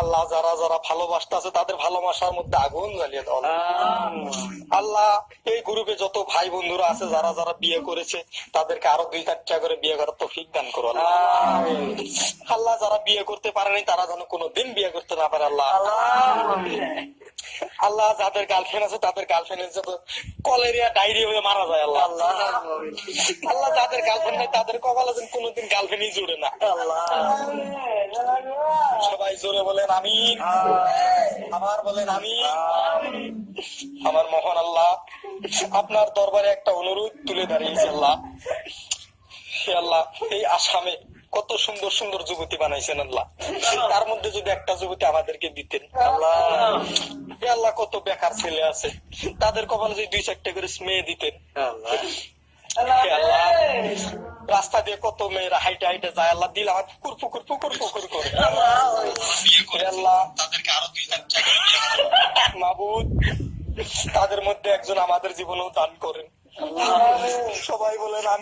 আল্লাহ যারা যারা ভালোবাসতেছে তাদের ভালোবাসার মধ্যে আগুন জ্বালিয়ে দাও আল্লাহ। এই গ্রুপে যত ভাই বন্ধুরা আছে যারা যারা বিয়ে করেছে তাদেরকে আরো 2-4টা করে বিয়ে করার তৌফিক দান করো আল্লাহ। আল্লাহ যারা বিয়ে করতে পারেনি তারা যেন কোনোদিন বিয়ে করতে না পারে আল্লাহ। আল্লাহ যাদের গার্লফ্রেন্ড আছে তাদের গার্লফ্রেন্ডের যত কলেরিয়া ডায়রিয়া হয়ে মারা যায় আল্লাহ। আল্লাহ যাদের গার্লফ্রেন্ড নাই তাদের কপালে যেন কোনোদিন গার্লফ্রেন্ডই জুড়ে না আল্লাহ। সবাই জোরে বলেন আমিন, আবার বলেন আমিন। আমার মহান আল্লাহ আপনার দরবারে একটা অনুরোধ তুলে দাঁড়িয়েছে আল্লাহ। হে আল্লাহ, এই আসামে কত সুন্দর সুন্দর যুবতী বানাইছেন আল্লাহ, তার মধ্যে যদি একটা যুবতী আমাদেরকে দিতেন আল্লাহ। হে আল্লাহ, কত বেকার ছেলে আছে তাদের কপালে যদি 2-4টা করে মেয়ে দিতেন আল্লাহ। হে আল্লাহ, রাস্তা দিয়ে কত মেয়েরা হাইটে হাইটে যায় আল্লাহ, দিল আমার পুকুর পুকুর পুকুর পুকুর করে বিয়ে করে আল্লাহ, তাদেরকে আরো 2-4টা করে বিয়ে করেন মাবুদ। তাদের মধ্যে একজন আমাদের জীবনেও দান করেন। সবাই বলেন আমি